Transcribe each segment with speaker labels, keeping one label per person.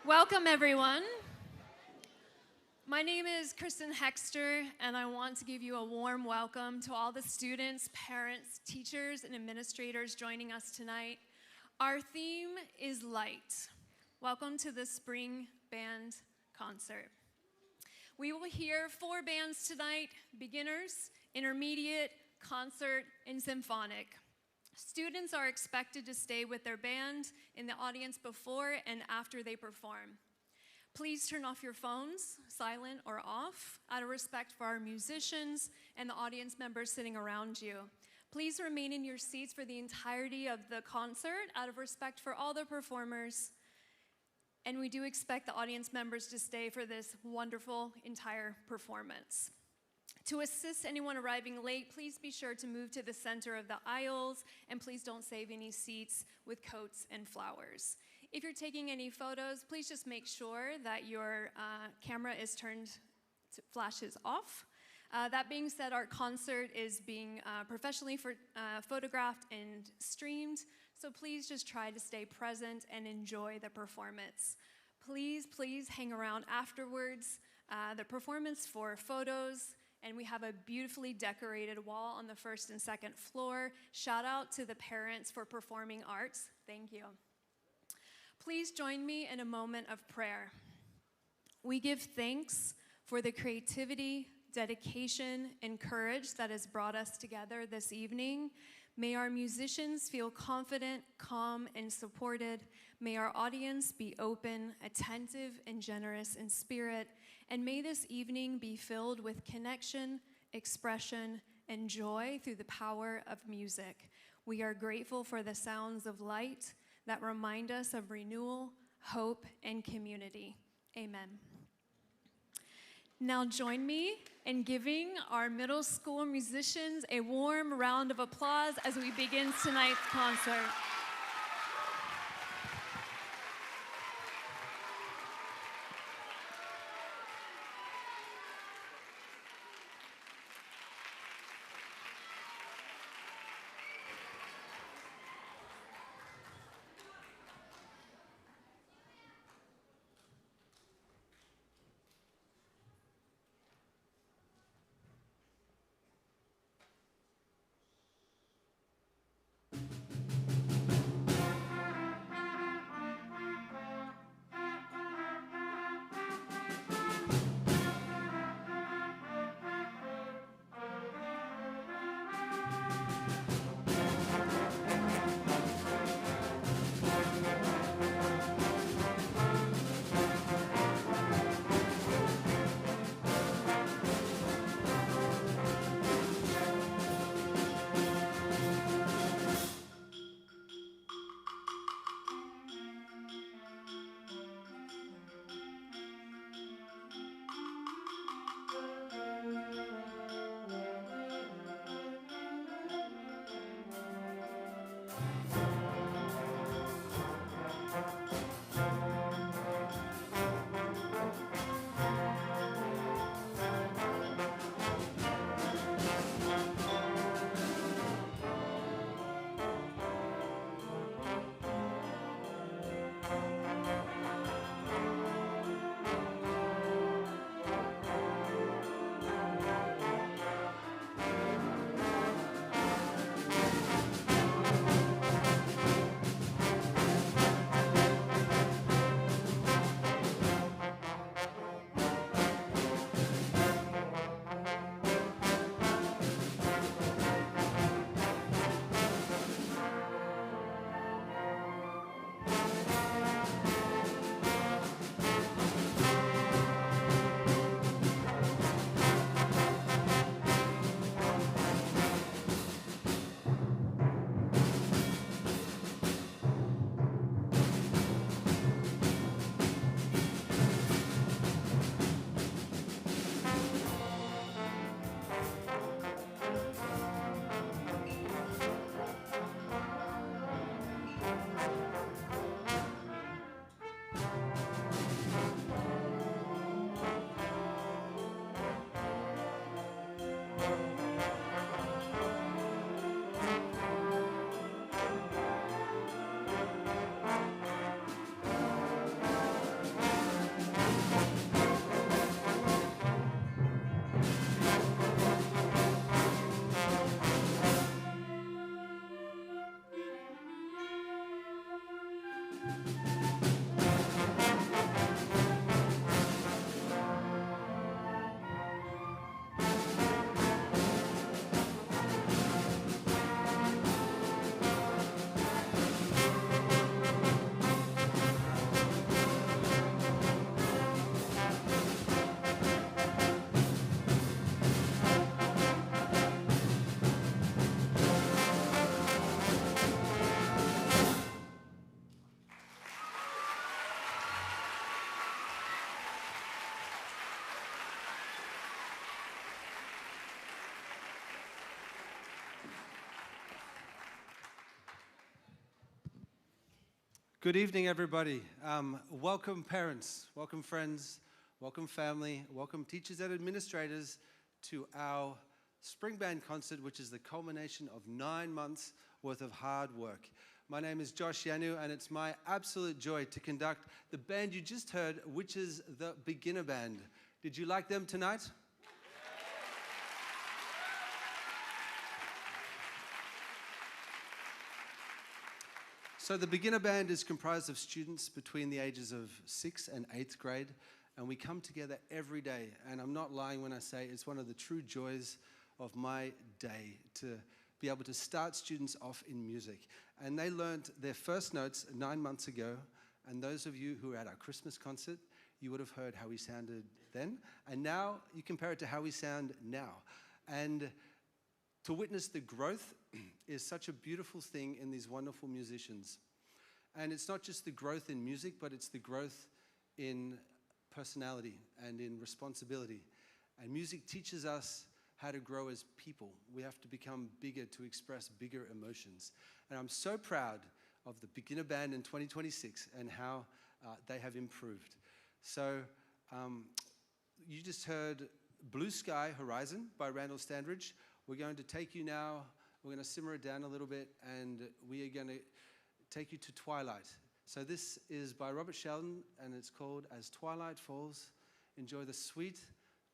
Speaker 1: Welcome, everyone. My name is Kristen Hexter, and I want to give you a warm welcome to all the students, parents, teachers, and administrators joining us tonight. Our theme is light. Welcome to the Spring Band Concert. We will hear 4 bands tonight: beginners, intermediate, concert, and symphonic. Students are expected to stay with their band in the audience before and after they perform. Please turn off your phones, silent or off, out of respect for our musicians and the audience members sitting around you. Please remain in your seats for the entirety of the concert, out of respect for all the performers. And we do expect the audience members to stay for this wonderful entire performance. To assist anyone arriving late, please be sure to move to the center of the aisles, and please don't save any seats with coats and flowers. If you're taking any photos, please just make sure that your camera is turned to flashes off. That being said, our concert is being professionally photographed and streamed, so please just try to stay present and enjoy the performance. Please hang around afterwards, the performance for photos, and we have a beautifully decorated wall on the first and second floor. Shout out to the parents for performing arts. Thank you. Please join me in a moment of prayer. We give thanks for the creativity, dedication, and courage that has brought us together this evening. May our musicians feel confident, calm, and supported. May our audience be open, attentive, and generous in spirit. And may this evening be filled with connection, expression, and joy through the power of music. We are grateful for the sounds of light that remind us of renewal, hope, and community. Amen. Now join me in giving our middle school musicians a warm round of applause as we begin tonight's concert.
Speaker 2: Good evening, everybody. Welcome, parents. Welcome, friends. Welcome, family. Welcome, teachers and administrators, to our Spring Band concert, which is the culmination of 9 months worth of hard work. My name is Josh Yanu, and it's my absolute joy to conduct the band you just heard, which is the Beginner Band. Did you like them tonight? So the Beginner Band is comprised of students between the ages of 6th and 8th grade, and we come together every day. And I'm not lying when I say it's one of the true joys of my day to be able to start students off in music. And they learned their first notes 9 months ago, and those of you who were at our Christmas concert, you would have heard how we sounded then, and now you compare it to how we sound now. And to witness the growth is such a beautiful thing in these wonderful musicians. And it's not just the growth in music, but it's the growth in personality and in responsibility. And music teaches us how to grow as people. We have to become bigger to express bigger emotions. And I'm so proud of the Beginner Band in 2026 and how they have improved. So you just heard Blue Sky Horizon by Randall Standridge. We're going to take you now, we're going to simmer it down a little bit, and we are going to take you to Twilight. So this is by Robert Sheldon, and it's called As Twilight Falls. Enjoy the sweet,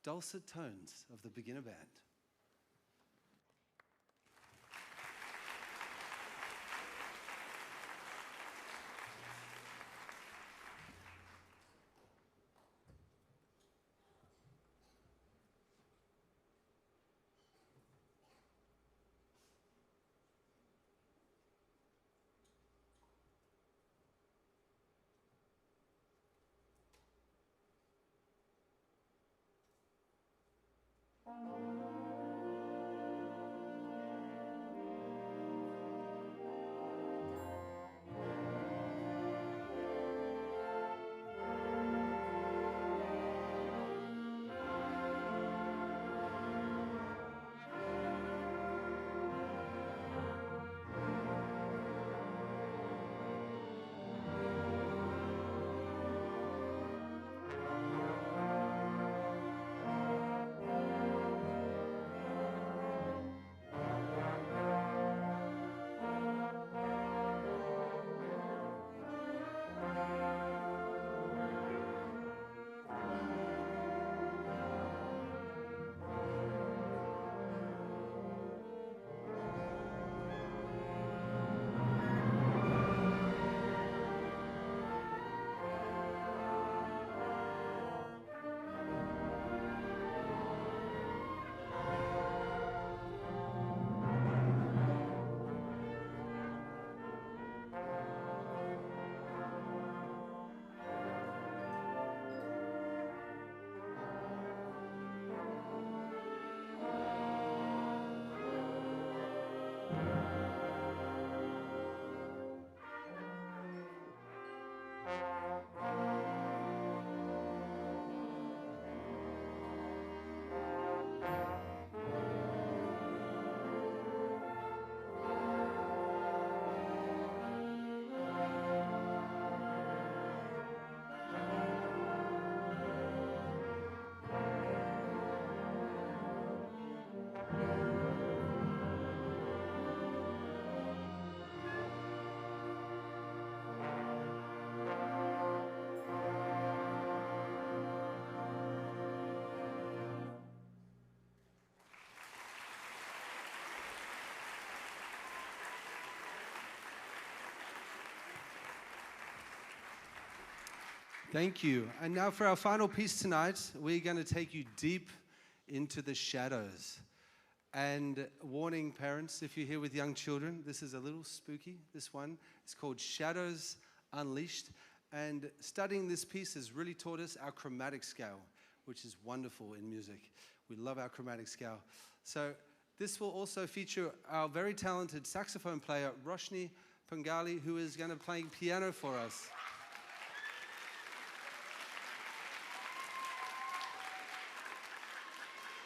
Speaker 2: dulcet tones of the Beginner Band. Thank you. And now for our final piece tonight, we're going to take you deep into the shadows. And warning parents, if you're here with young children, this is a little spooky, this one. It's called Shadows Unleashed. And studying this piece has really taught us our chromatic scale, which is wonderful in music. We love our chromatic scale. So this will also feature our very talented saxophone player, Roshni Pangali, who is going to play piano for us.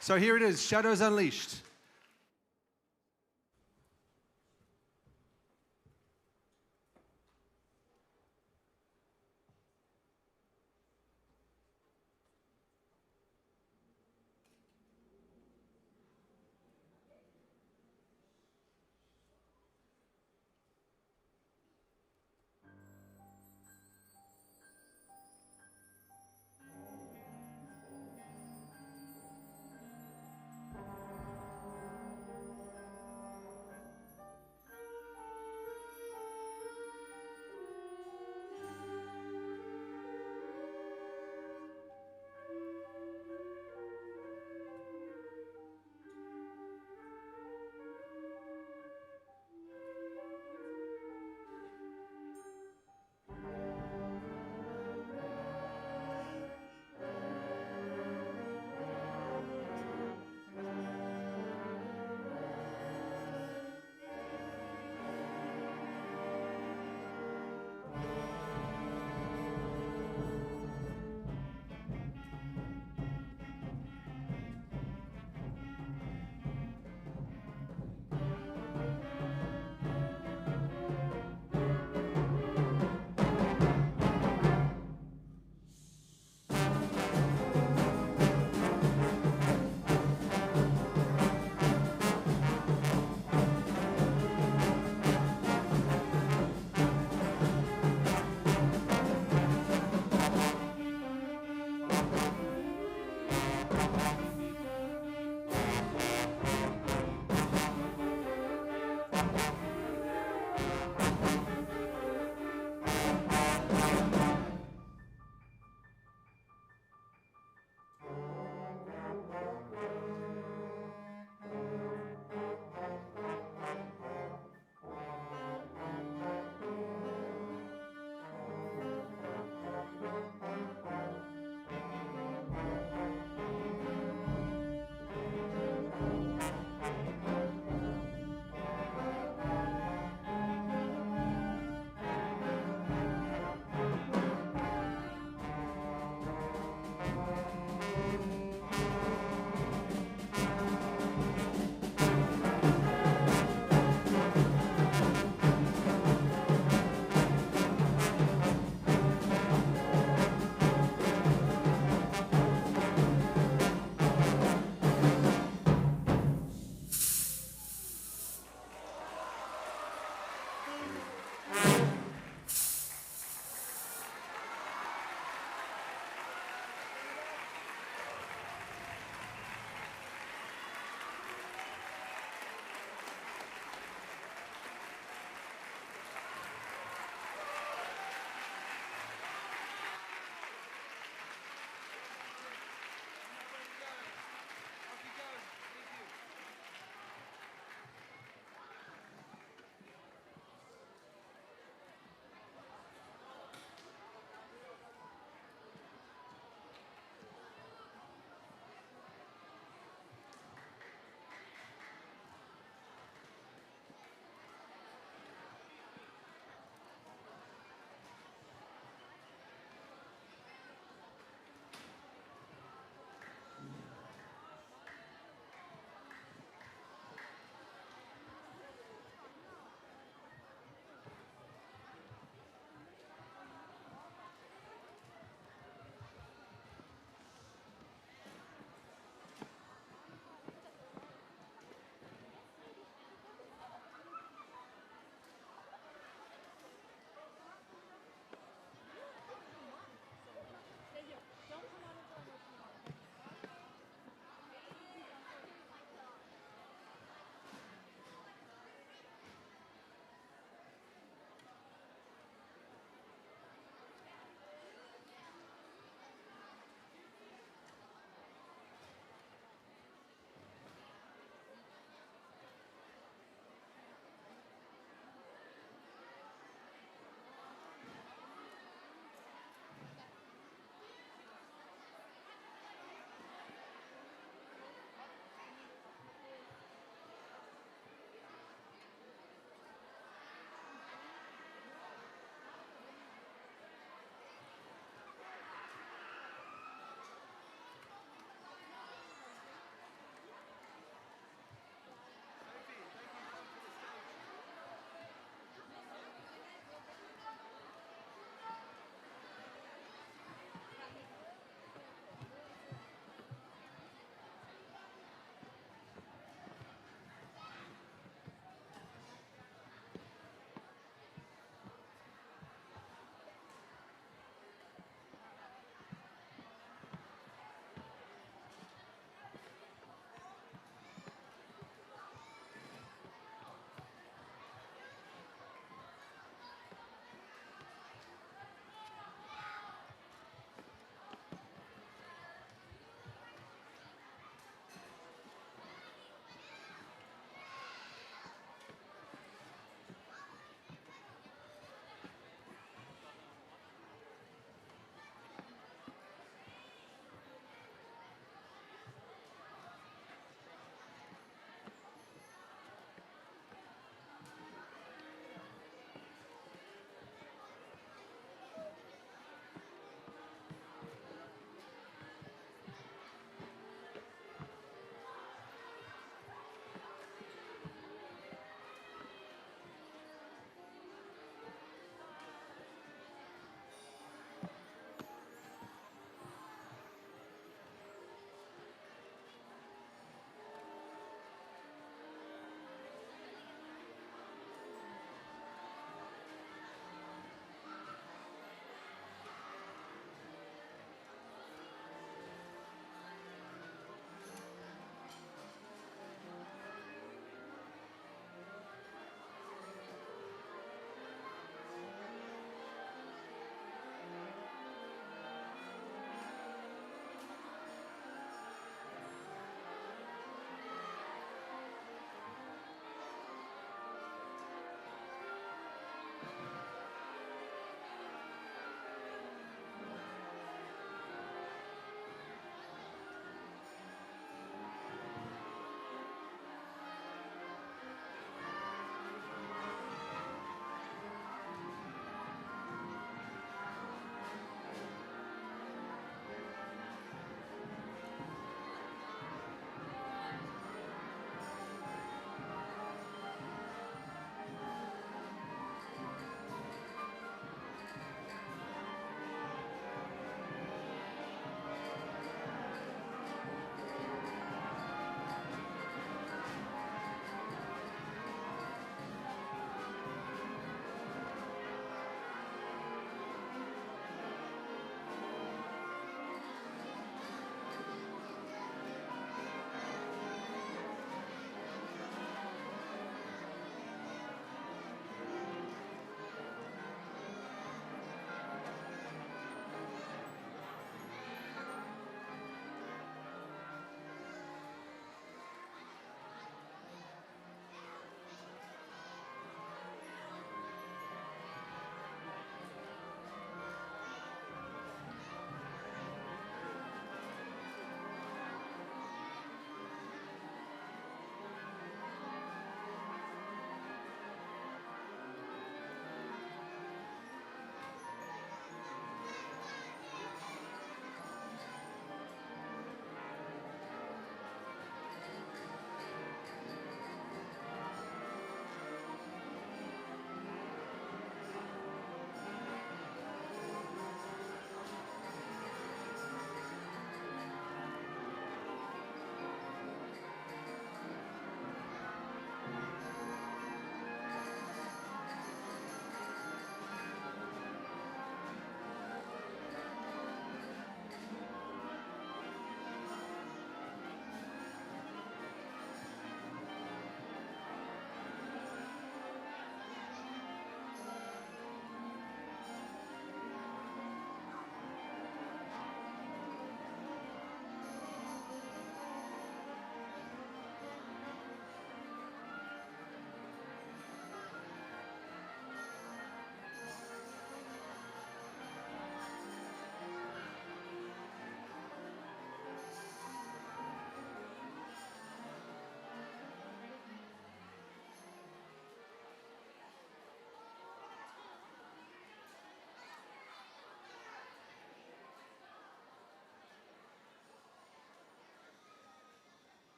Speaker 2: So here it is, Shadows Unleashed.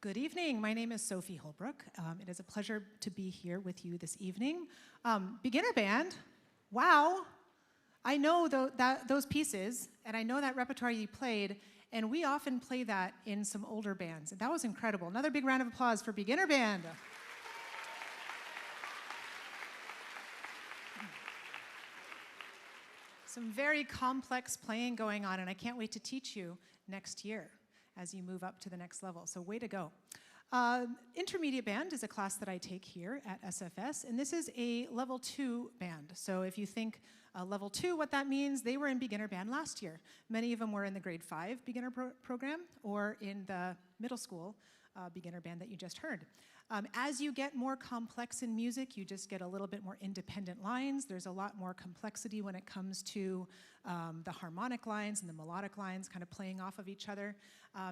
Speaker 3: Good evening. My name is Sophie Holbrook. It is a pleasure to be here with you this evening. Beginner band, wow. I know those pieces, and I know that repertoire you played, and we often play that in some older bands. And that was incredible. Another big round of applause for beginner band. Some very complex playing going on, and I can't wait to teach you next year as you move up to the next level. So way to go. Intermediate band is a class that I take here at SFS, and this is a level 2 band. So if you think level 2, what that means, they were in beginner band last year. Many of them were in the grade 5 beginner program or in the middle school beginner band that you just heard. As you get more complex in music, you just get a little bit more independent lines. There's a lot more complexity when it comes to the harmonic lines and the melodic lines kind of playing off of each other.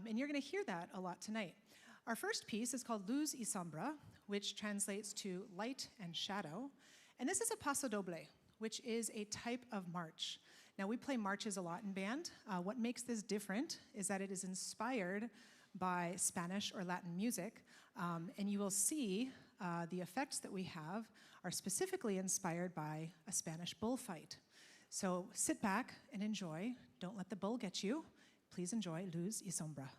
Speaker 3: And you're going to hear that a lot tonight. Our first piece is called Luz y Sombra, which translates to light and shadow. And this is a paso doble, which is a type of march. Now, we play marches a lot in band. What makes this different is that it is inspired by Spanish or Latin music. And you will see the effects that we have are specifically inspired by a Spanish bullfight. So sit back and enjoy. Don't let the bull get you. Please enjoy Luz y Sombra.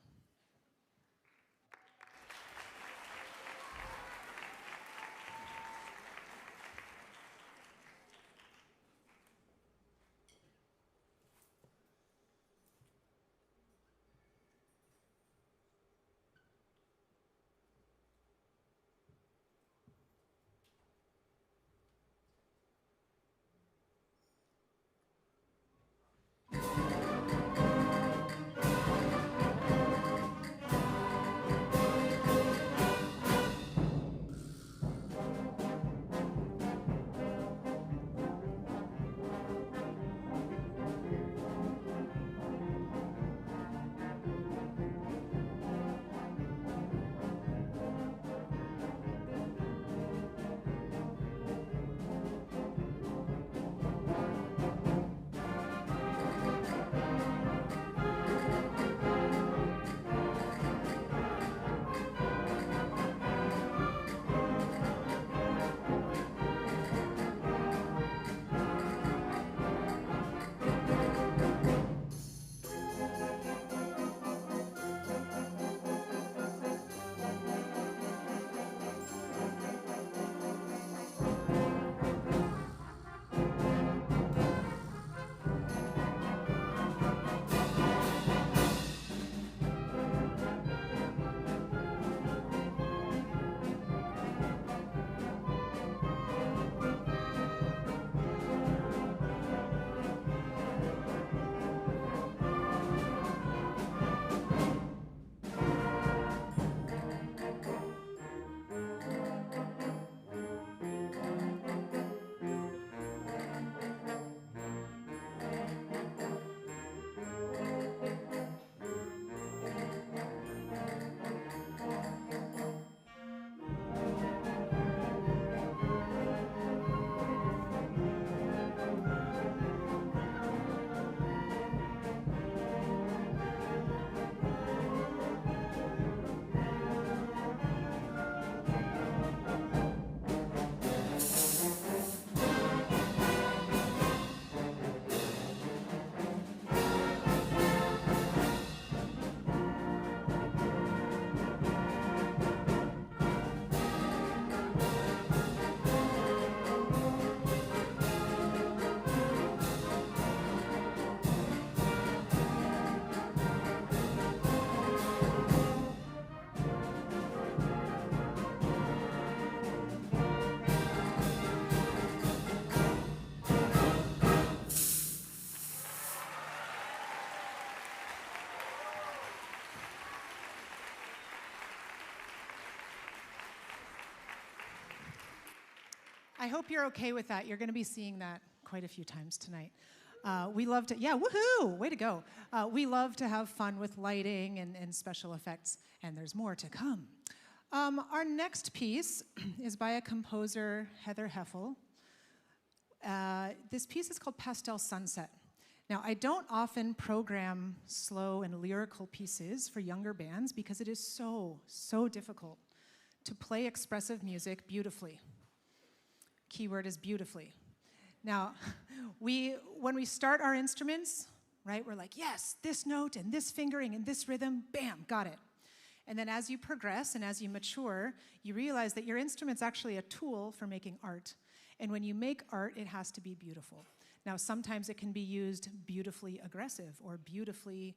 Speaker 3: I hope you're okay with that. You're going to be seeing that quite a few times tonight. We love to, yeah, woohoo, way to go. We love to have fun with lighting and special effects, and there's more to come. Our next piece is by a composer, Heather Heffel. This piece is called Pastel Sunset. Now, I don't often program slow and lyrical pieces for younger bands because it is so difficult to play expressive music beautifully. Keyword is beautifully. Now, when we start our instruments, right, we're like, yes, this note and this fingering and this rhythm, bam, got it. And then as you progress and as you mature, you realize that your instrument's actually a tool for making art. And when you make art, it has to be beautiful. Now, sometimes it can be used beautifully aggressive or beautifully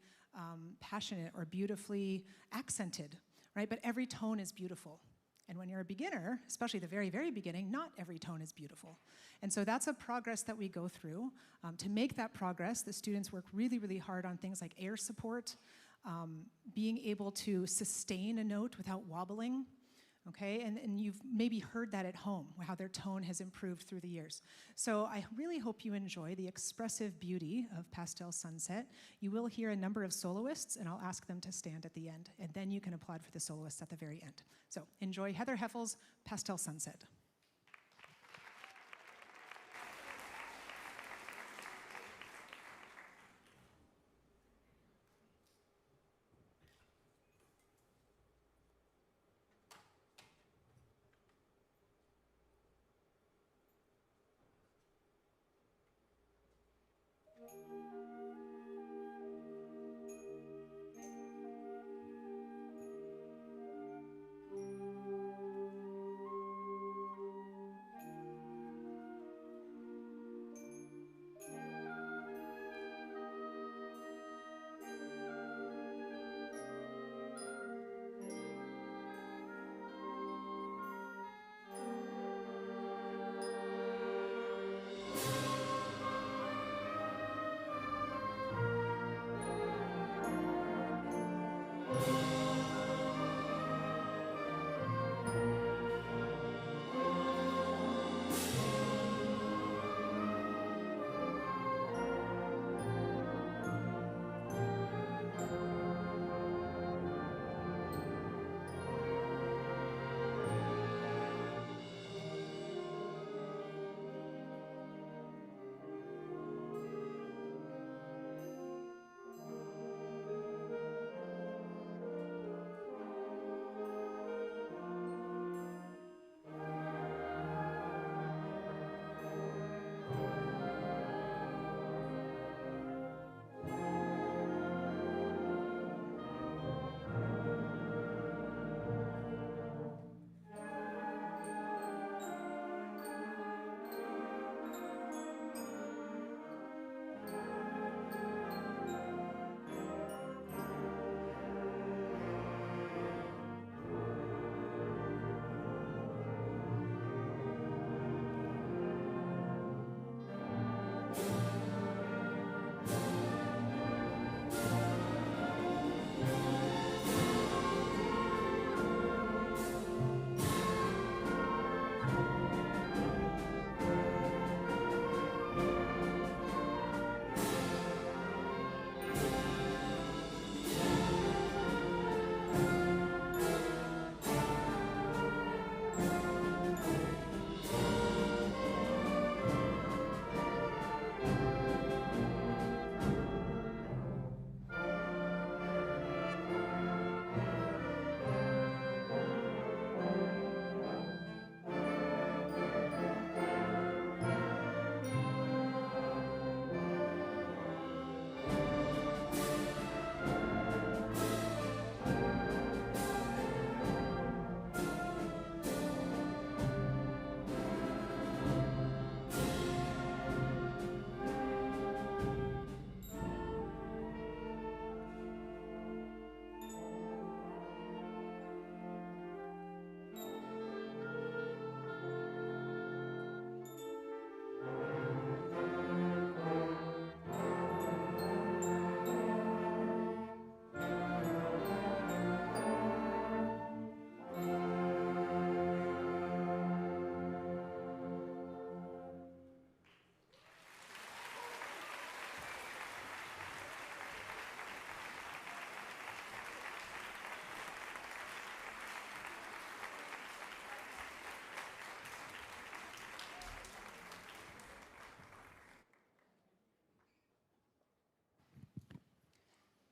Speaker 3: passionate or beautifully accented, right? But every tone is beautiful. And when you're a beginner, especially the very, very beginning, not every tone is beautiful. And so that's a progress that we go through. To make that progress, the students work really, really hard on things like air support, being able to sustain a note without wobbling, okay? And you've maybe heard that at home, how their tone has improved through the years. So I really hope you enjoy the expressive beauty of Pastel Sunset. You will hear a number of soloists, and I'll ask them to stand at the end, and then you can applaud for the soloists at the very end. So enjoy Heather Heffel's Pastel Sunset.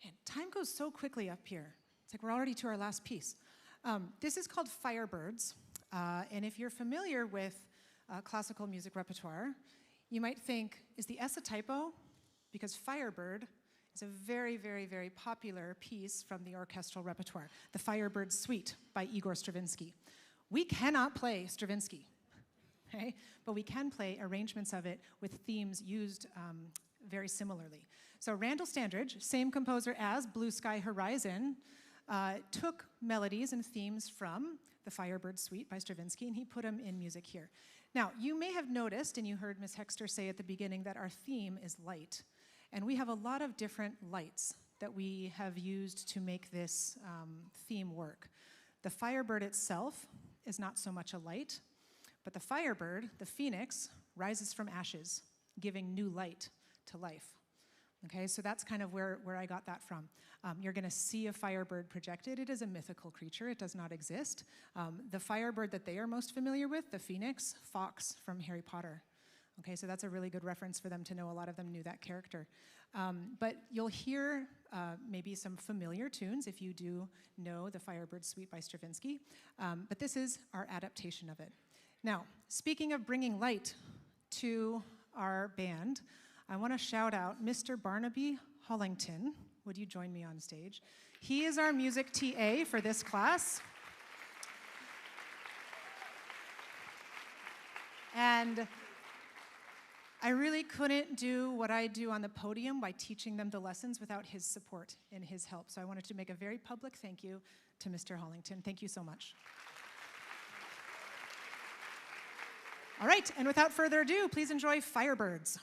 Speaker 3: Man, time goes so quickly up here. It's like we're already to our last piece. This is called Firebirds. And if you're familiar with classical music repertoire, you might think, is the S a typo? Because Firebird is a very, very, very popular piece from the orchestral repertoire, the Firebird Suite by Igor Stravinsky. We cannot play Stravinsky, okay? But we can play arrangements of it with themes used very similarly. So Randall Standridge, same composer as Blue Sky Horizon, took melodies and themes from the Firebird Suite by Stravinsky, and he put them in music here. Now, you may have noticed, and you heard Ms. Hexter say at the beginning, that our theme is light. And we have a lot of different lights that we have used to make this theme work. The Firebird itself is not so much a light, but the Firebird, the phoenix, rises from ashes, giving new light to life. Okay, so that's kind of where I got that from. You're going to see a Firebird projected. It is a mythical creature. It does not exist. The Firebird that they are most familiar with, the phoenix, Fox from Harry Potter. Okay, so that's a really good reference for them to know. A lot of them knew that character. But you'll hear maybe some familiar tunes if you do know the Firebird Suite by Stravinsky. But this is our adaptation of it. Now, speaking of bringing light to our band, I want to shout out Mr. Barnaby Hollington. Would you join me on stage? He is our music TA for this class. And I really couldn't do what I do on the podium by teaching them the lessons without his support and his help. So I wanted to make a very public thank you to Mr. Hollington. Thank you so much. All right, and without further ado, please enjoy Firebirds.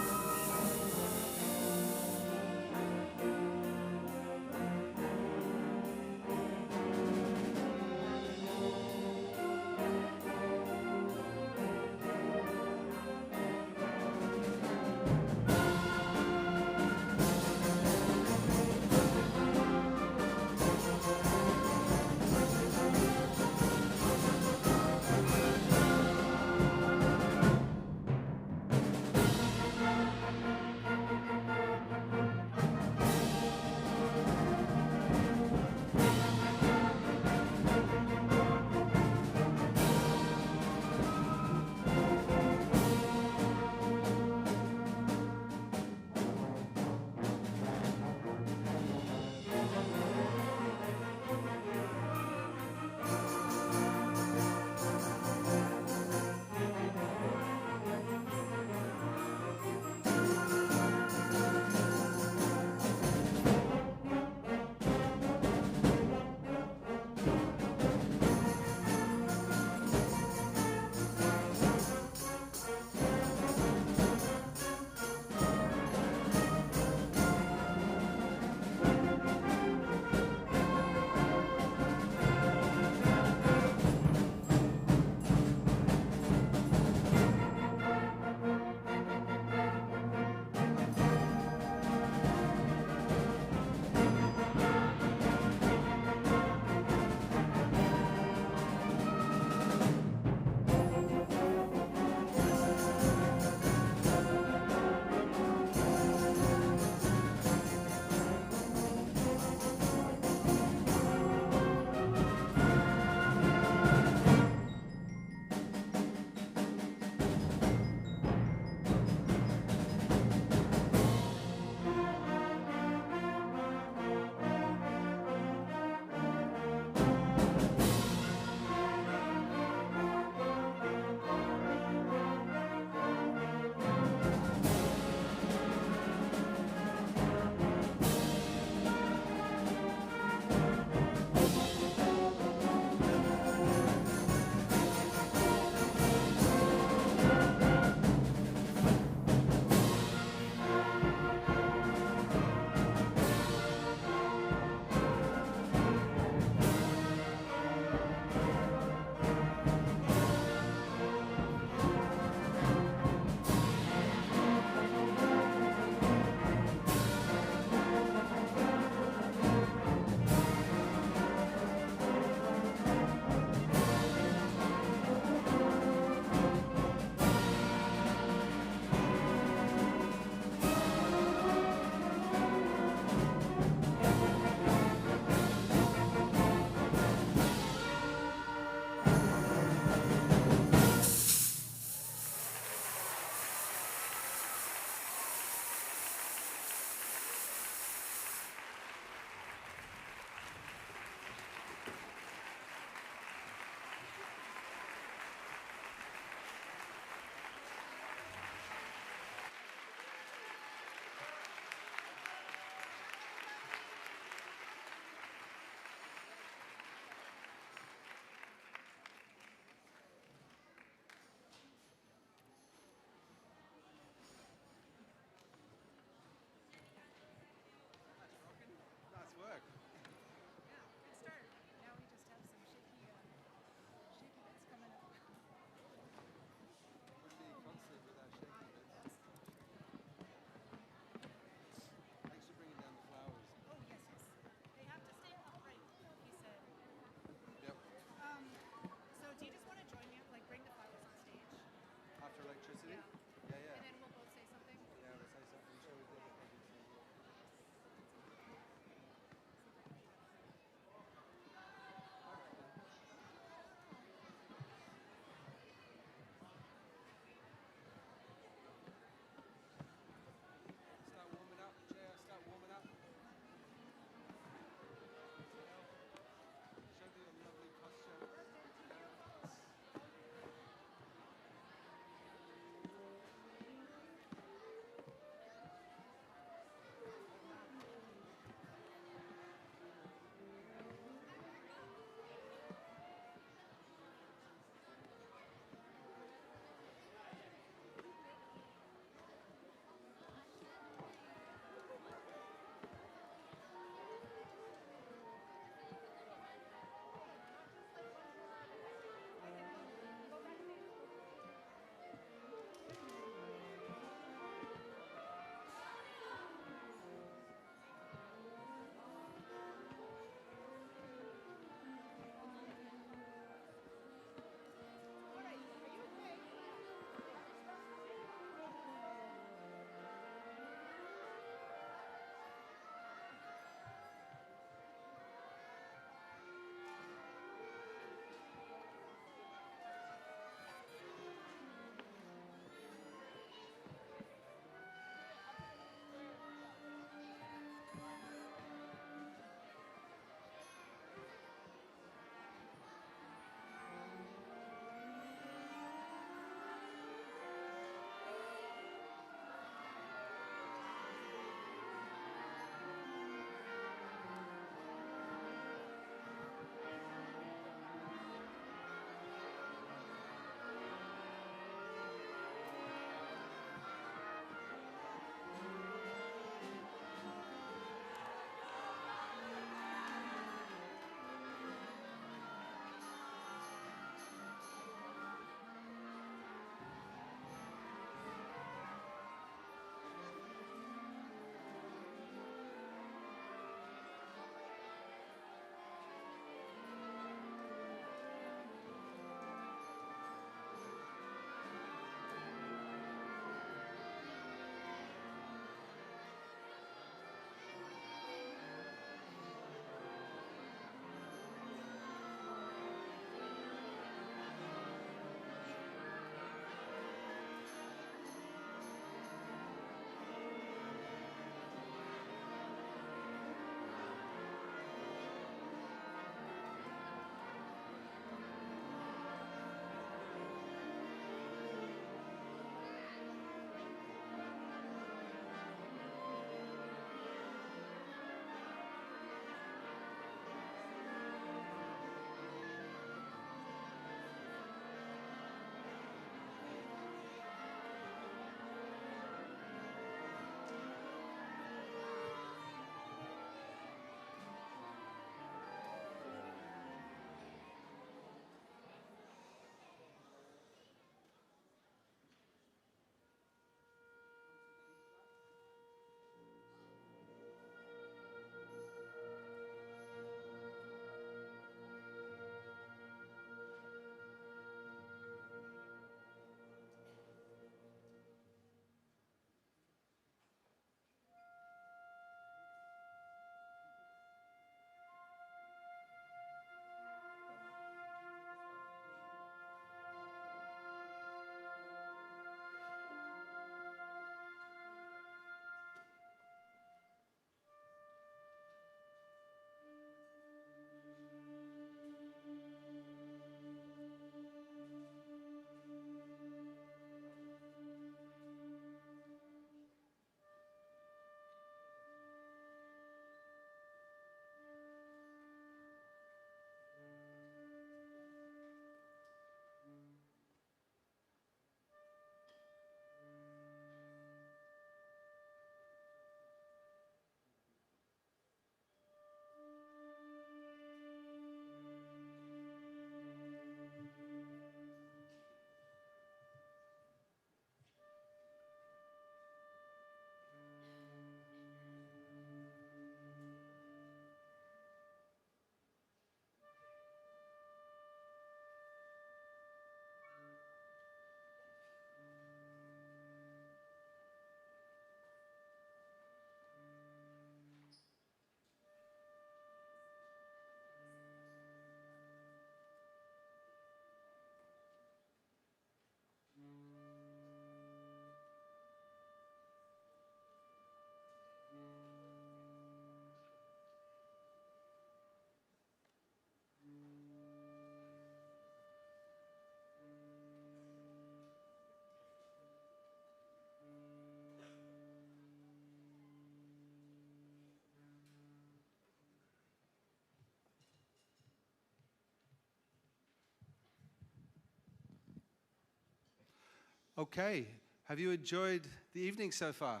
Speaker 2: Okay, have you enjoyed the evening so far?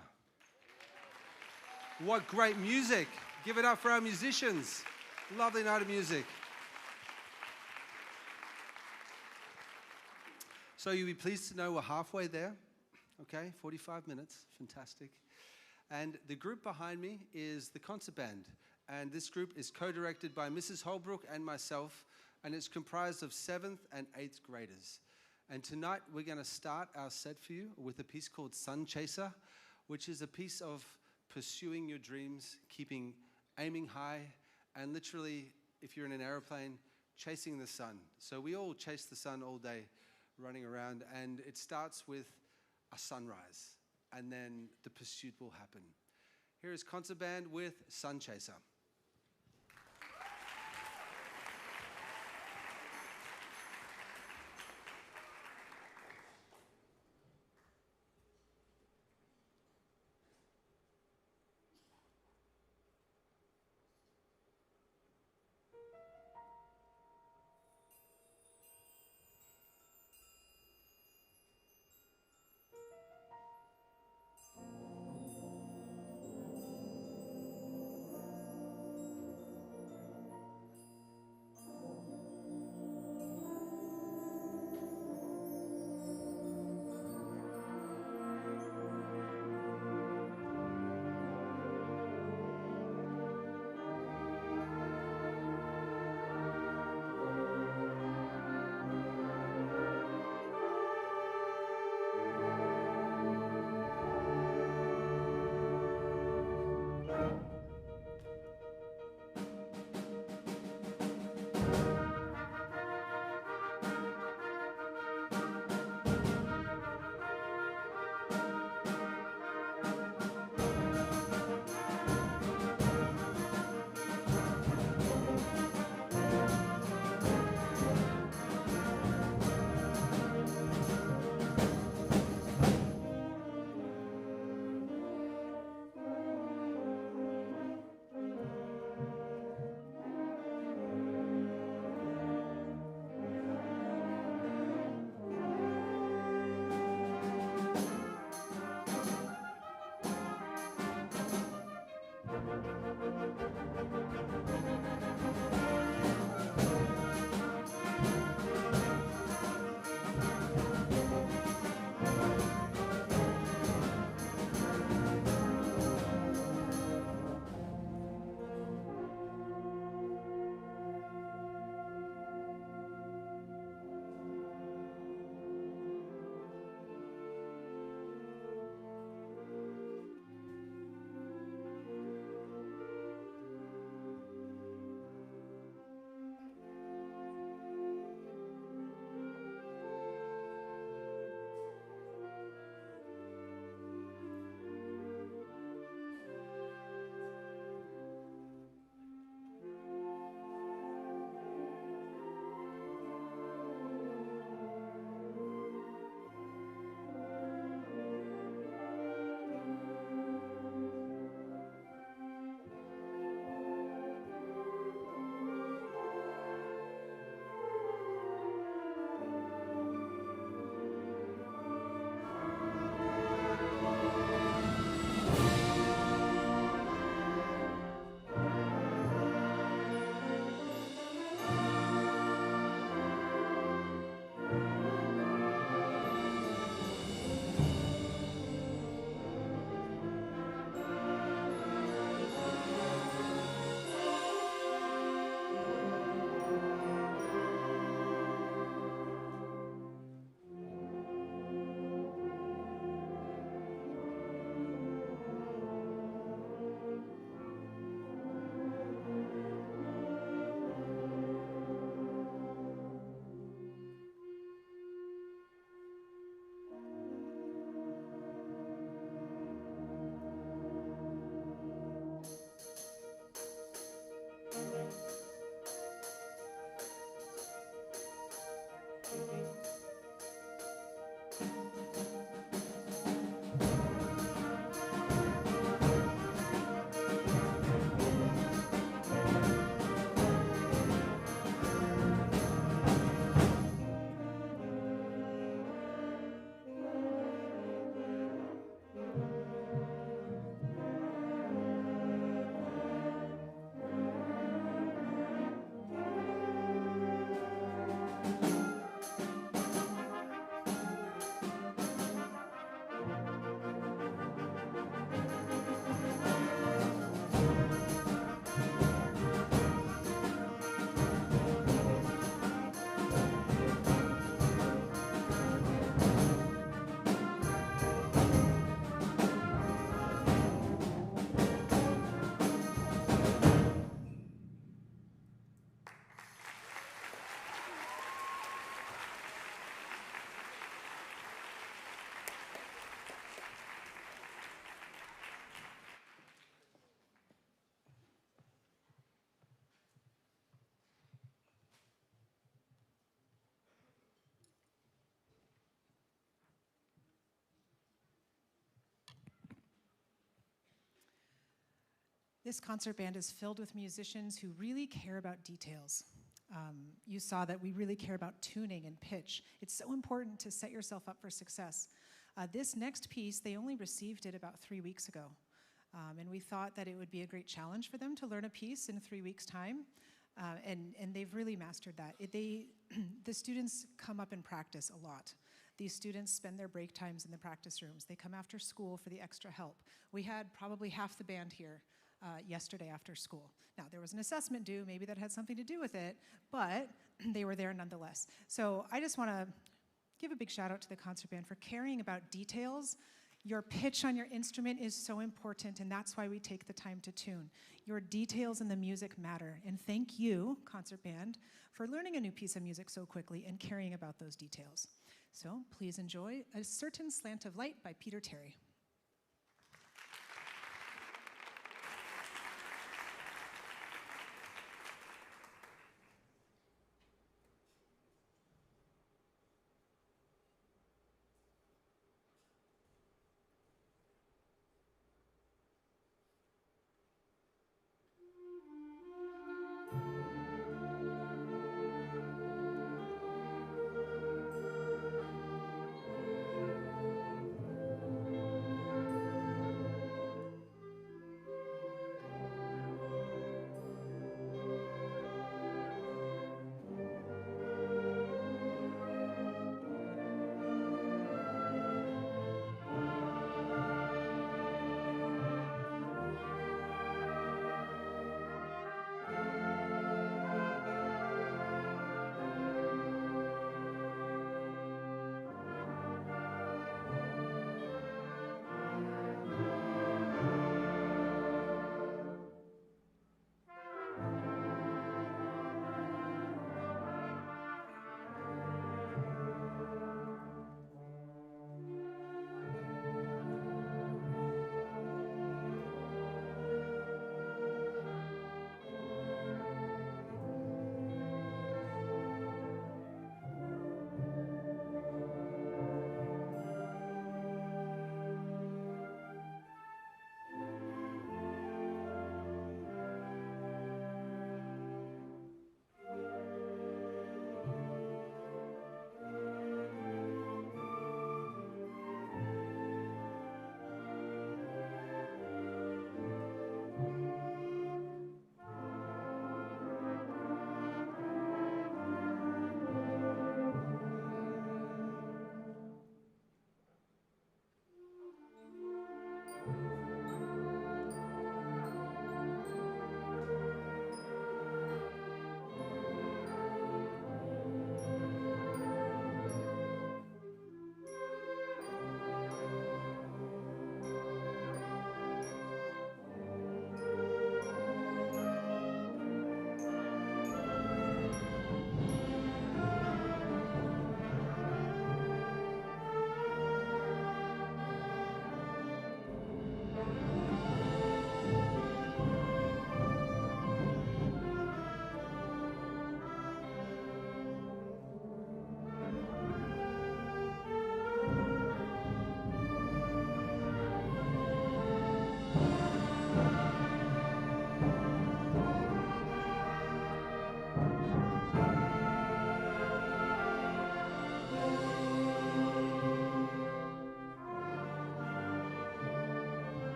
Speaker 2: What great music. Give it up for our musicians. Lovely night of music. So you'll be pleased to know we're halfway there. Okay, 45 minutes, fantastic. And the group behind me is the concert band. And this group is co-directed by Mrs. Holbrook and myself, and it's comprised of 7th and 8th graders. And tonight we're going to start our set for you with a piece called Sun Chaser, which is a piece of pursuing your dreams, aiming high, and literally, if you're in an aeroplane, chasing the sun. So we all chase the sun all day, running around, and it starts with a sunrise, and then the pursuit will happen. Here is concert band with Sun Chaser.
Speaker 3: This concert band is filled with musicians who really care about details. You saw that we really care about tuning and pitch. It's so important to set yourself up for success. This next piece, they only received it about 3 weeks ago. And we thought that it would be a great challenge for them to learn a piece in 3 weeks' time. And they've really mastered that. The students come up and practice a lot. These students spend their break times in the practice rooms. They come after school for the extra help. We had probably half the band here yesterday after school. Now, there was an assessment due, maybe that had something to do with it, but they were there nonetheless. So I just want to give a big shout out to the concert band for caring about details. Your pitch on your instrument is so important, and that's why we take the time to tune. Your details in the music matter, and thank you, concert band, for learning a new piece of music so quickly and caring about those details. So please enjoy A Certain Slant of Light by Peter Terry.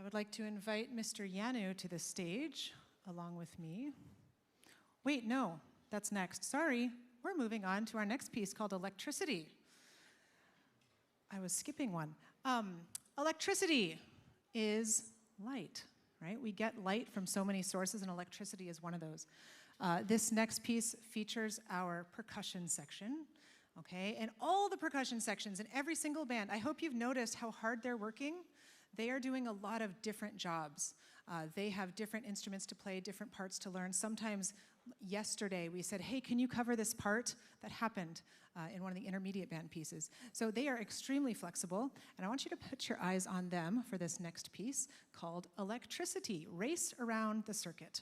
Speaker 3: would like to invite Mr. Yanu to the stage along with me. Wait, no, that's next. Sorry, we're moving on to our next piece called electricity. I was skipping one. Electricity is light, right? We get light from so many sources, and electricity is one of those. This next piece features our percussion section, okay? And all the percussion sections in every single band, I hope you've noticed how hard they're working. They are doing a lot of different jobs. They have different instruments to play, different parts to learn. Sometimes yesterday we said, hey, can you cover this part? That happened in one of the intermediate band pieces. So they are extremely flexible, and I want you to put your eyes on them for this next piece called Electricity, Race Around the Circuit.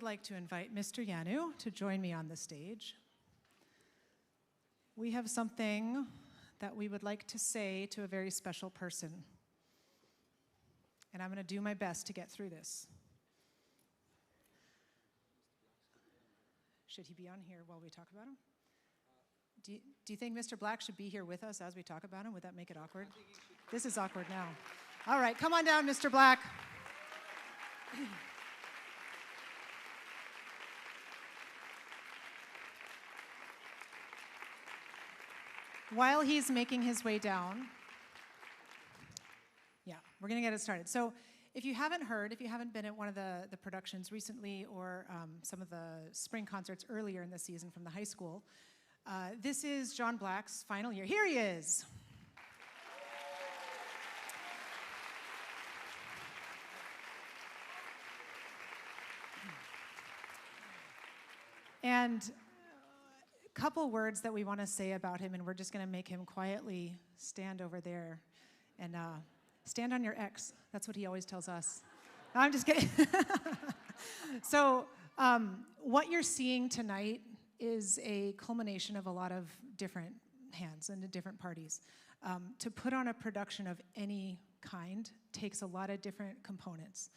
Speaker 3: would like to invite Mr. Yanu to join me on the stage. We have something that we would like to say to a very special person. And I'm going to do my best to get through this. Should he be on here while we talk about him? Do you think Mr. Black should be here with us as we talk about him? Would that make it awkward? This is awkward now. All right, come on down, Mr. Black. While he's making his way down, we're going to get it started. So if you haven't heard, if you haven't been at one of the productions recently or some of the spring concerts earlier in the season from the high school, this is John Black's final year. Here he is. And a couple words that we want to say about him, and we're just going to make him quietly stand over there and stand on your X. That's what he always tells us. No, I'm just kidding. So what you're seeing tonight is a culmination of a lot of different hands and different parties. To put on a production of any kind takes a lot of different components.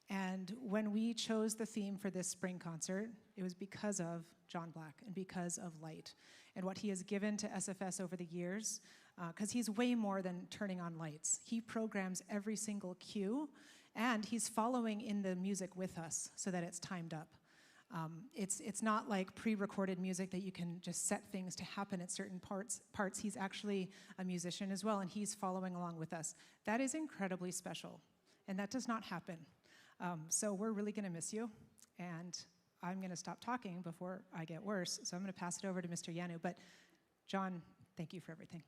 Speaker 3: And when we chose the theme for this spring concert, it was because of John Black and because of light and what he has given to SFS over the years, because he's way more than turning on lights. He programs every single cue, and he's following in the music with us so that it's timed up. It's not like pre-recorded music that you can just set things to happen at certain parts. He's actually a musician as well, and he's following along with us. That is incredibly special, and that does not happen. So we're really going to miss you, and I'm going to stop talking before I get worse, so I'm going to pass it over to Mr. Yanu. But John, thank you for everything.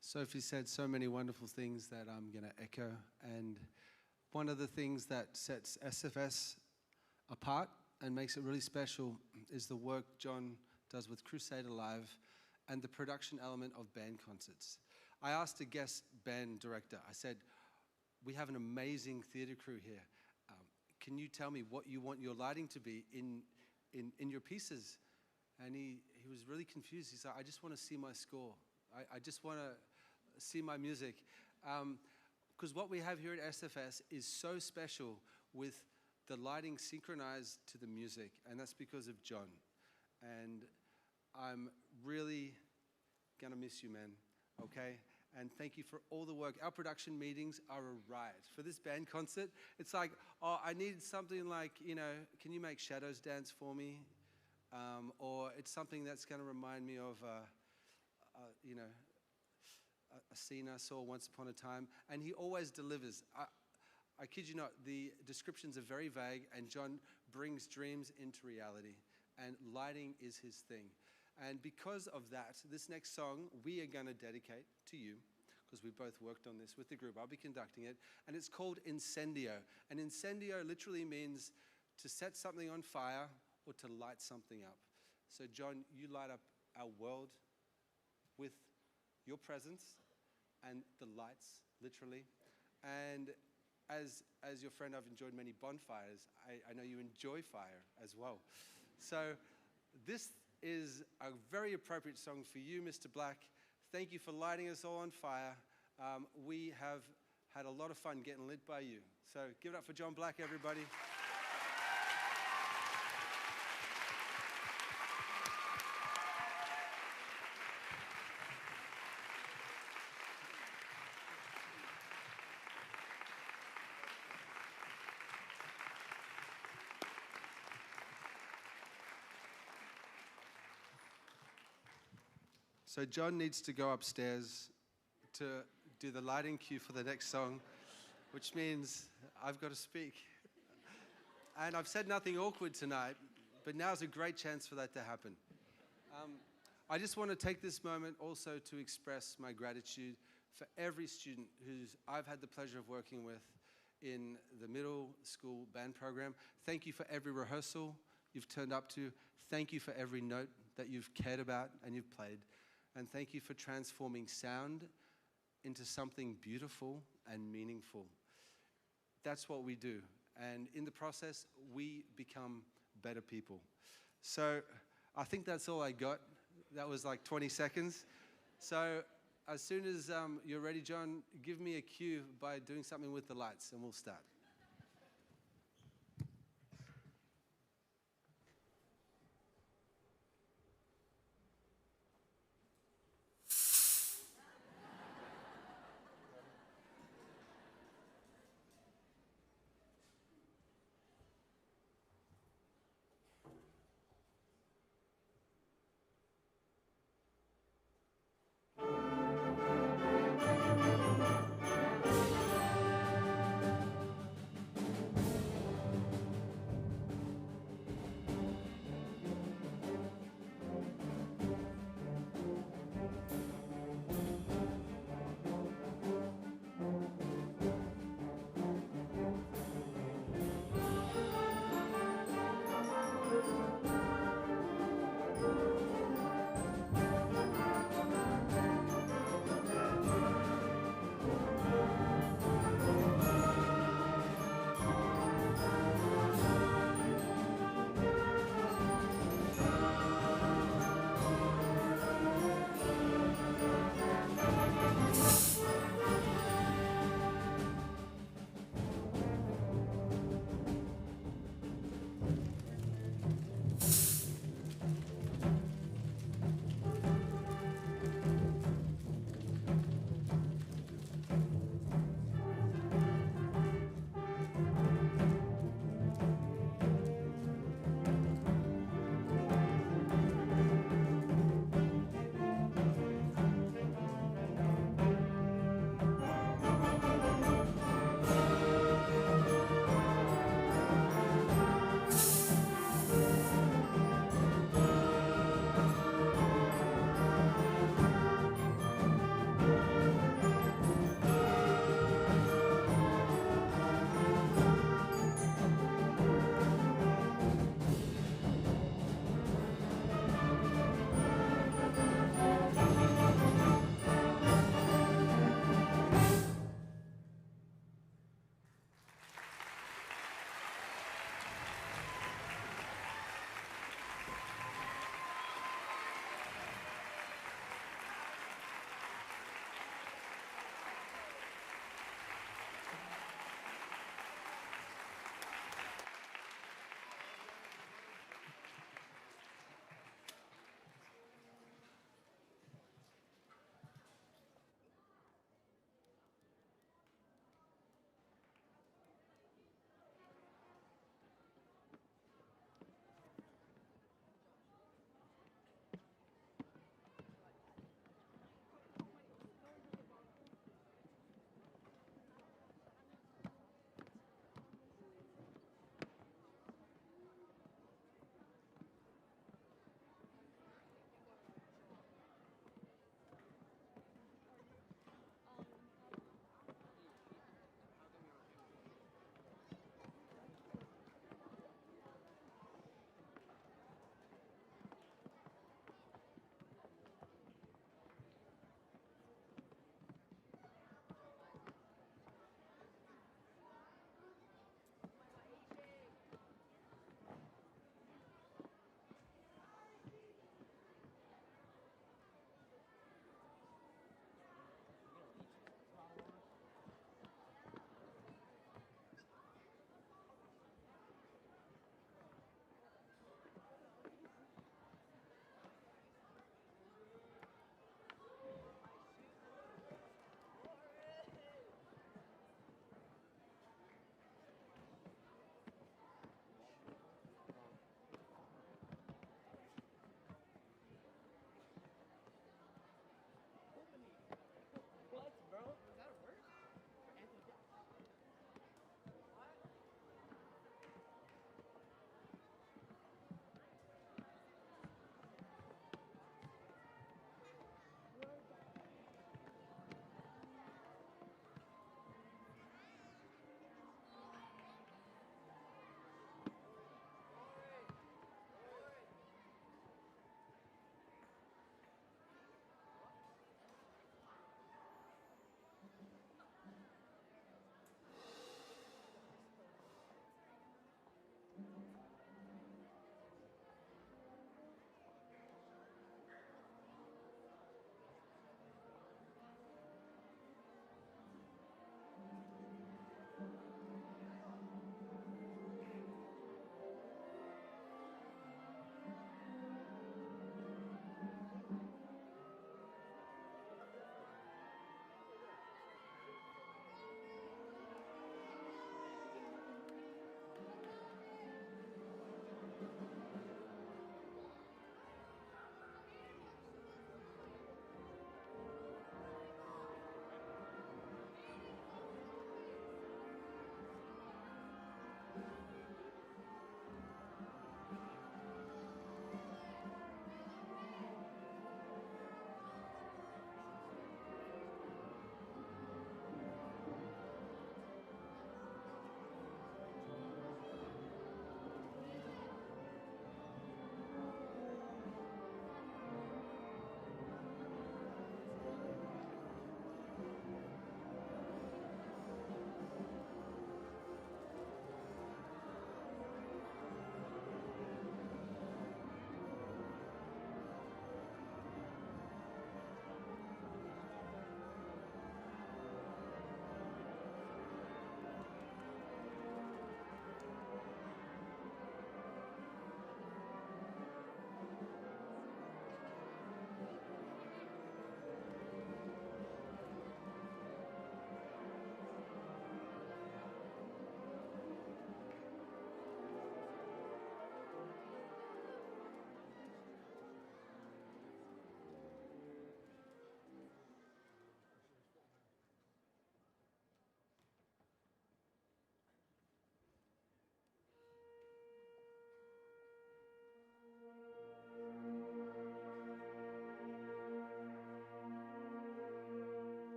Speaker 2: Sophie said so many wonderful things that I'm going to echo, and one of the things that sets SFS apart and makes it really special is the work John does with Crusader Live and the production element of band concerts. I asked a guest band director, I said, we have an amazing theater crew here. Can you tell me what you want your lighting to be in your pieces? And he was really confused. He said, I just want to see my score. I just want to see my music. Because what we have here at SFS is so special with the lighting synchronized to the music, and that's because of John. And I'm really gonna miss you, man, okay? And thank you for all the work. Our production meetings are a riot. For this band concert, it's like, oh, I need something like, can you make Shadows dance for me? Or it's something that's gonna remind me of, a scene I saw once upon a time, and he always delivers. I kid you not, the descriptions are very vague, and John brings dreams into reality, and lighting is his thing. And because of that, this next song we are going to dedicate to you, because we both worked on this with the group. I'll be conducting it, and it's called Incendio. And Incendio literally means to set something on fire or to light something up. So John, you light up our world with your presence and the lights, literally. And as your friend, I've enjoyed many bonfires. I know you enjoy fire as well. So this is a very appropriate song for you, Mr. Black. Thank you for lighting us all on fire. We have had a lot of fun getting lit by you. So give it up for John Black, everybody. So John needs to go upstairs to do the lighting cue for the next song, which means I've got to speak. And I've said nothing awkward tonight, but now's a great chance for that to happen. I just want to take this moment also to express my gratitude for every student who's I've had the pleasure of working with in the middle school band program. Thank you for every rehearsal you've turned up to. Thank you for every note that you've cared about and you've played. And thank you for transforming sound into something beautiful and meaningful. That's what we do. And in the process, we become better people. So I think that's all I got. That was like 20 seconds. So as soon as you're ready, John, give me a cue by doing something with the lights and we'll start.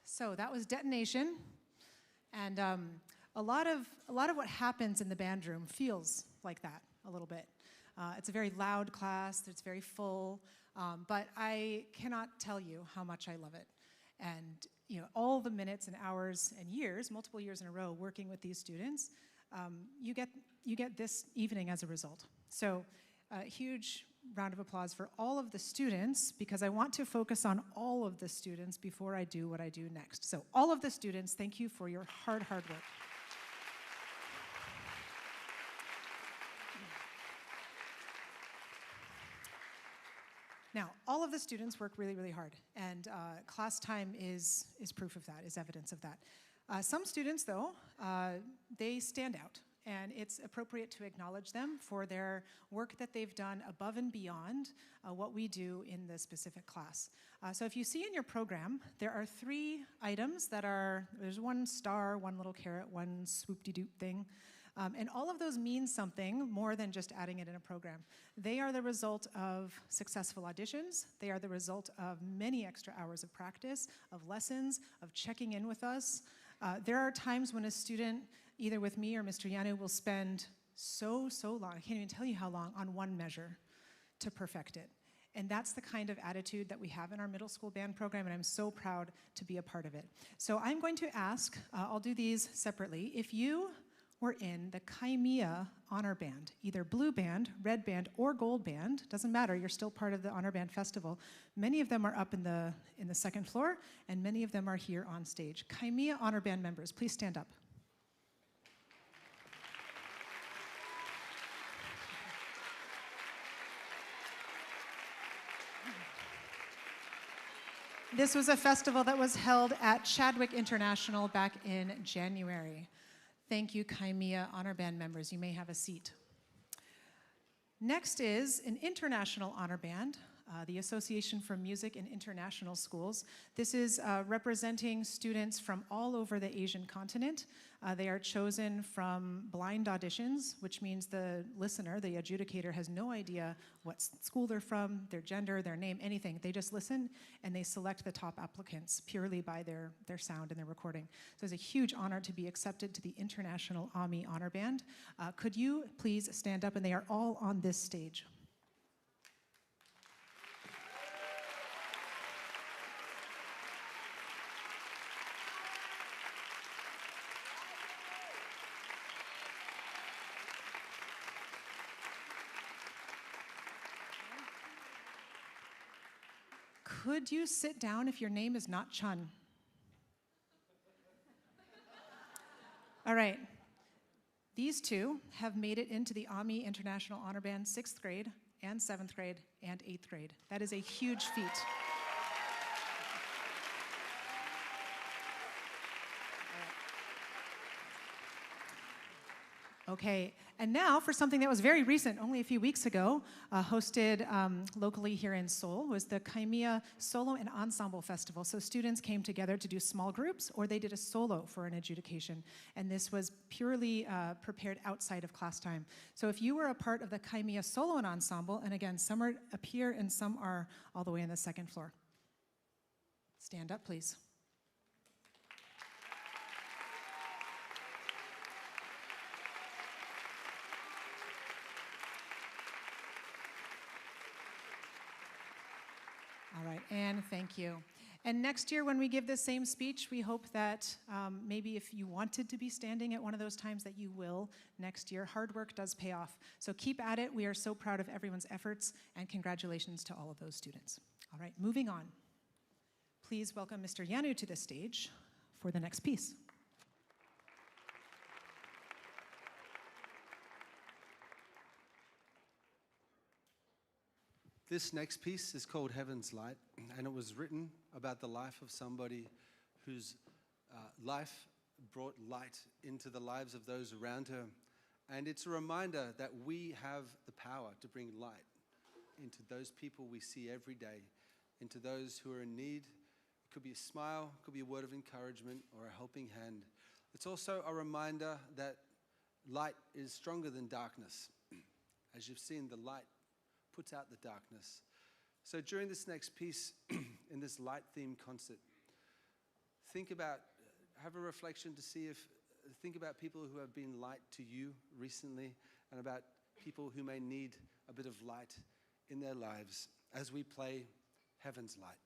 Speaker 3: So that was detonation, and a lot of what happens in the band room feels like that a little bit. It's a very loud class. It's very full, but I cannot tell you how much I love it. And all the minutes and hours and years, multiple years in a row, working with these students, you get this evening as a result. So, a huge round of applause for all of the students, because I want to focus on all of the students before I do what I do next. So all of the students, thank you for your hard work. Now, all of the students work really, really hard, and class time is proof of that, is evidence of that. Some students, though, they stand out. And it's appropriate to acknowledge them for their work that they've done above and beyond what we do in the specific class. So if you see in your program, there are 3 items that there's 1 star, 1 little carrot, 1 swoop-de-doop thing. And all of those mean something more than just adding it in a program. They are the result of successful auditions. They are the result of many extra hours of practice, of lessons, of checking in with us. There are times when a student, either with me or Mr. Yanu, will spend so long, I can't even tell you how long, on one measure to perfect it. And that's the kind of attitude that we have in our middle school band program, and I'm so proud to be a part of it. So I'm going to ask, I'll do these separately, if you were in the Kaimia Honor Band, either blue band, red band, or gold band, doesn't matter, you're still part of the Honor Band Festival. Many of them are up in the second floor, and many of them are here on stage. Kaimia Honor Band members, please stand up. This was a festival that was held at Chadwick International back in January. Thank you, Kaimia Honor Band members. You may have a seat. Next is an international honor band, the Association for Music in International Schools. This is representing students from all over the Asian continent. They are chosen from blind auditions, which means the listener, the adjudicator, has no idea what school they're from, their gender, their name, anything. They just listen and they select the top applicants purely by their sound and their recording. So it's a huge honor to be accepted to the International AMI Honor Band. Could you please stand up? And they are all on this stage. Could you sit down if your name is not Chun? All right. These two have made it into the AMI International Honor Band 6th grade and 7th grade and 8th grade. That is a huge feat. Okay, and now for something that was very recent, only a few weeks ago, hosted locally here in Seoul, was the Kaimia Solo and Ensemble Festival. So students came together to do small groups, or they did a solo for an adjudication. And this was purely prepared outside of class time. So if you were a part of the Kaimia Solo and Ensemble, and again, some are up here and some are all the way on the second floor. Stand up, please. All right, and thank you. And next year when we give the same speech, we hope that maybe if you wanted to be standing at one of those times that you will next year. Hard work does pay off. So keep at it. We are so proud of everyone's efforts, and congratulations to all of those students. All right, moving on. Please welcome Mr. Yanu to the stage for the next piece.
Speaker 2: This next piece is called Heaven's Light, and it was written about the life of somebody whose life brought light into the lives of those around her. And it's a reminder that we have the power to bring light into those people we see every day, into those who are in need. It could be a smile, it could be a word of encouragement or a helping hand. It's also a reminder that light is stronger than darkness. As you've seen, the light puts out the darkness. So during this next piece, in this light-themed concert, have a reflection to see think about people who have been light to you recently, and about people who may need a bit of light in their lives as we play Heaven's Light.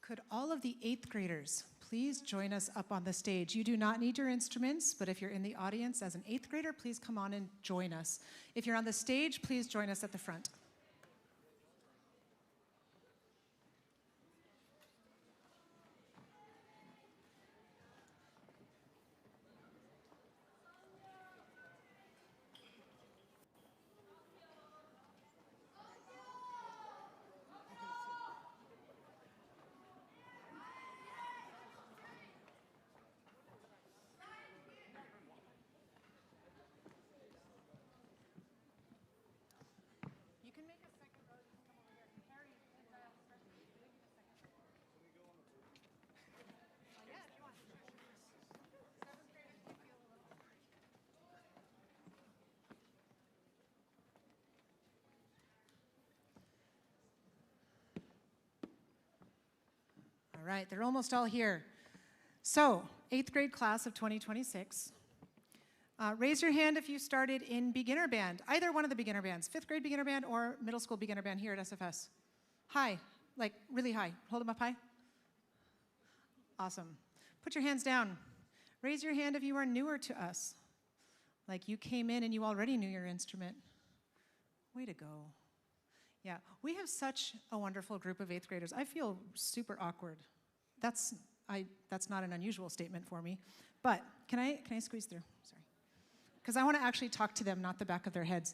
Speaker 3: Could all of the 8th graders please join us up on the stage? You do not need your instruments, but if you're in the audience as an 8th grader, please come on and join us. If you're on the stage, please join us at the front. All right, they're almost all here. So, 8th grade class of 2026. Raise your hand if you started in beginner band, either one of the beginner bands, 5th grade beginner band or middle school beginner band here at SFS. High, like really high. Hold them up high. Awesome. Put your hands down. Raise your hand if you are newer to us. Like you came in and you already knew your instrument. Way to go. Yeah, we have such a wonderful group of 8th graders. I feel super awkward. That's not an unusual statement for me. But can I squeeze through? Sorry. Because I want to actually talk to them, not the back of their heads.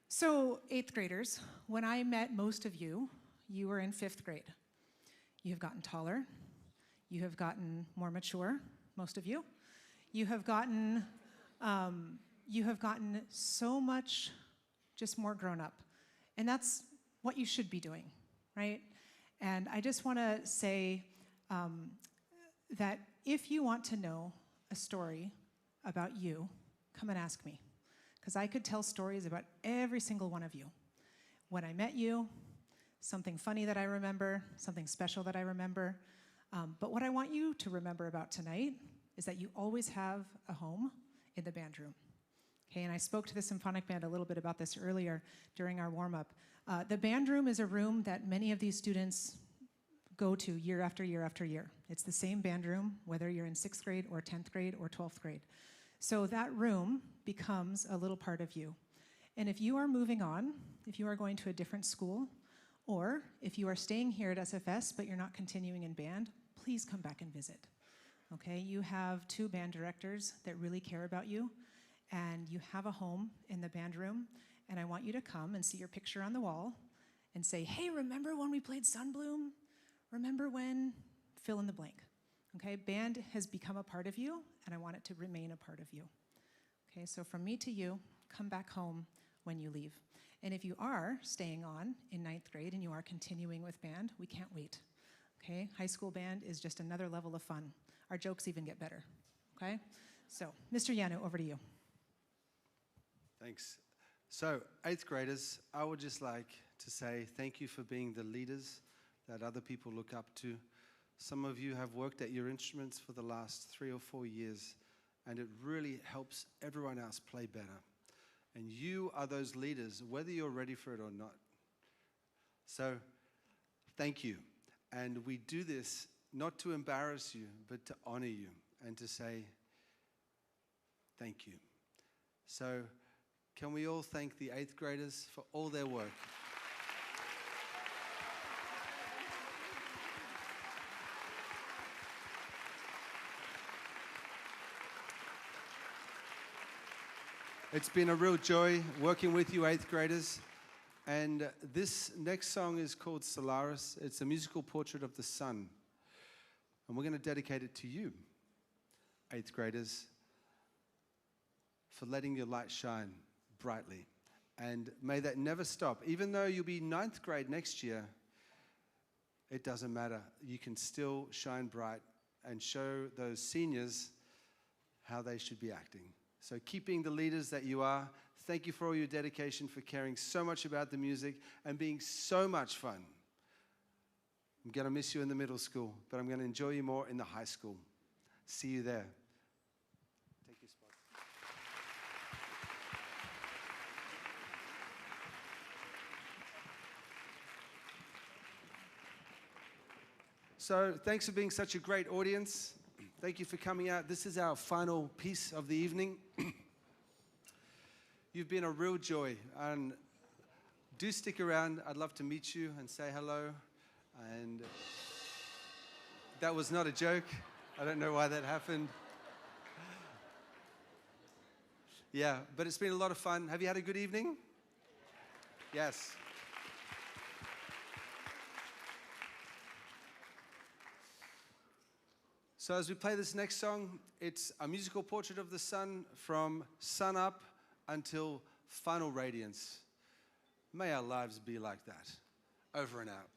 Speaker 3: So 8th graders, when I met most of you, you were in 5th grade. You have gotten taller. You have gotten more mature, most of you. You have gotten so much just more grown up. And that's what you should be doing, right? And I just want to say that if you want to know a story about you, come and ask me. Because I could tell stories about every single one of you. when I met you, something funny that I remember, something special that I remember. But what I want you to remember about tonight is that you always have a home in the band room. Okay, and I spoke to the symphonic band a little bit about this earlier during our warm-up. The band room is a room that many of these students go to year after year after year. It's the same band room, whether you're in 6th grade or 10th grade or 12th grade. So that room becomes a little part of you. And if you are moving on, if you are going to a different school, or if you are staying here at SFS but you're not continuing in band, please come back and visit. Okay, you have 2 band directors that really care about you, and you have a home in the band room, and I want you to come and see your picture on the wall and say, hey, remember when we played Sunbloom? Remember when? Fill in the blank. Okay, band has become a part of you, and I want it to remain a part of you. Okay, so from me to you, come back home when you leave. And if you are staying on in 9th grade and you are continuing with band, we can't wait. Okay, high school band is just another level of fun. Our jokes even get better. Okay, so Mr. Yanu, over to you.
Speaker 2: Thanks. So, 8th graders, I would just like to say thank you for being the leaders that other people look up to. Some of you have worked at your instruments for the last 3 or 4 years, and it really helps everyone else play better. And you are those leaders, whether you're ready for it or not. So, thank you. And we do this not to embarrass you, but to honor you and to say thank you. So, can we all thank the 8th graders for all their work? It's been a real joy working with you 8th graders. And this next song is called Solaris. It's a musical portrait of the sun. And we're going to dedicate it to you, 8th graders, for letting your light shine brightly. And may that never stop. Even though you'll be 9th grade next year, it doesn't matter. You can still shine bright and show those seniors how they should be acting. So keep being the leaders that you are. Thank you for all your dedication, for caring so much about the music and being so much fun. I'm going to miss you in the middle school, but I'm going to enjoy you more in the high school. See you there. Take your spot. So thanks for being such a great audience. Thank you for coming out. This is our final piece of the evening. You've been a real joy, and do stick around. I'd love to meet you and say hello. And that was not a joke. I don't know why that happened. Yeah, but it's been a lot of fun. Have you had a good evening? Yes. So as we play this next song, it's a musical portrait of the sun from sun up until final radiance. May our lives be like that. Over and out.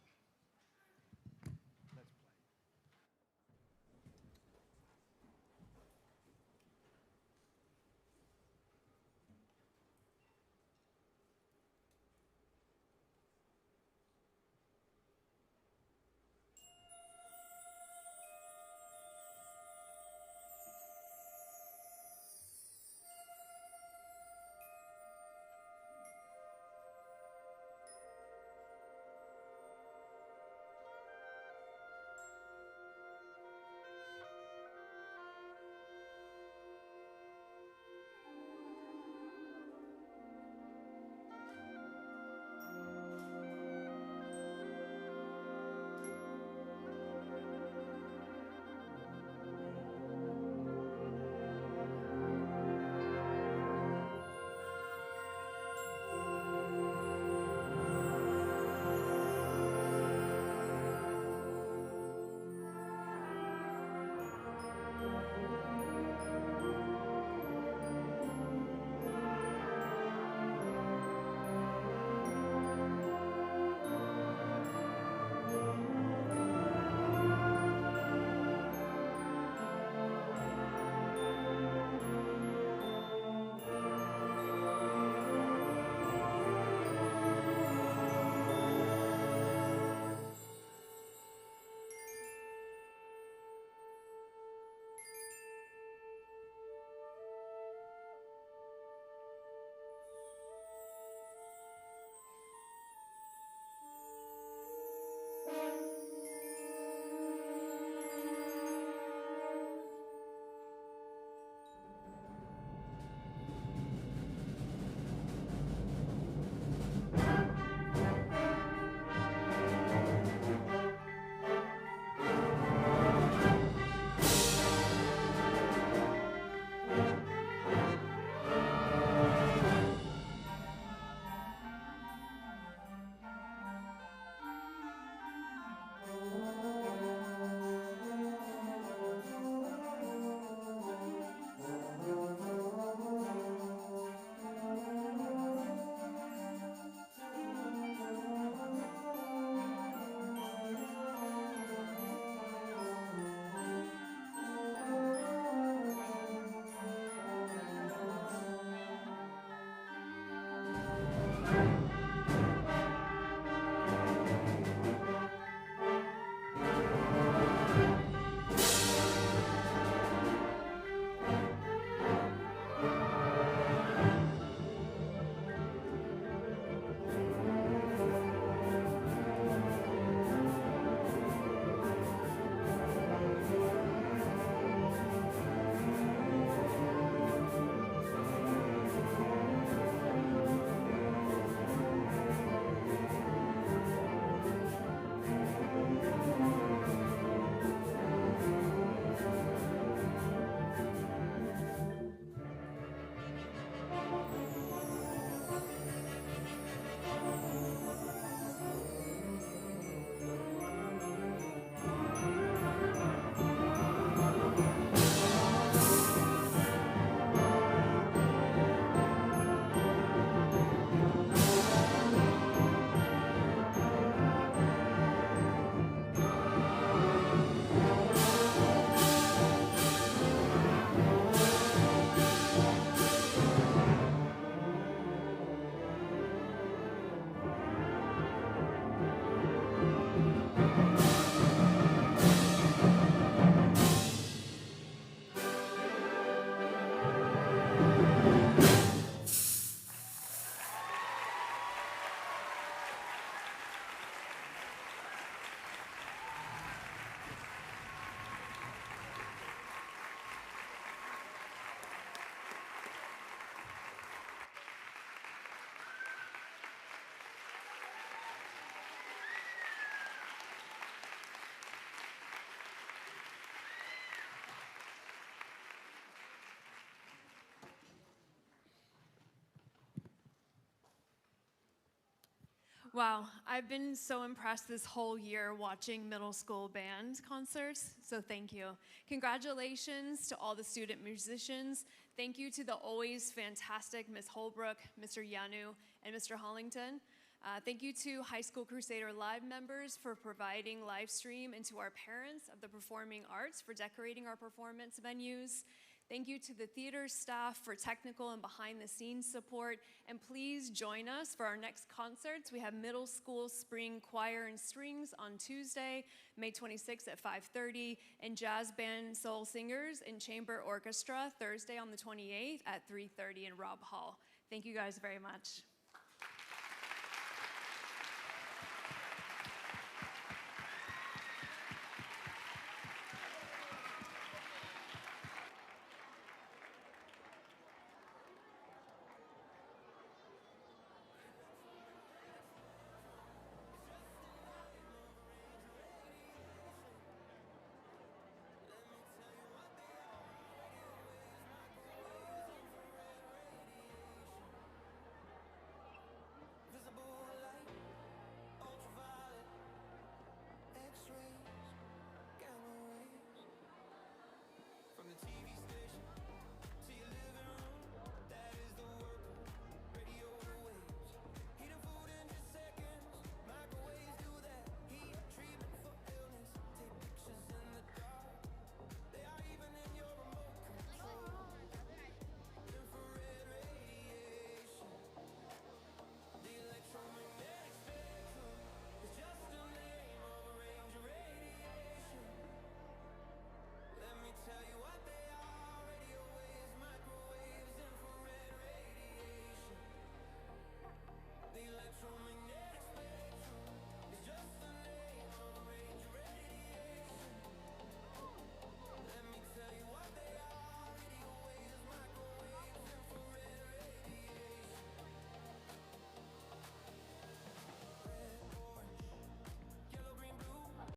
Speaker 1: Wow, I've been so impressed this whole year watching middle school band concerts, so thank you. Congratulations to all the student musicians. Thank you to the always fantastic Ms. Holbrook, Mr. Yanu, and Mr. Hollington. Thank you to High School Crusader Live members for providing live stream, and to our parents of the performing arts for decorating our performance venues. Thank you to the theater staff for technical and behind the scenes support. And please join us for our next concerts. We have middle school spring choir and strings on Tuesday, May 26th at 5:30, and jazz band soul singers and chamber orchestra Thursday on the 28th at 3:30 in Robb Hall. Thank you guys very much.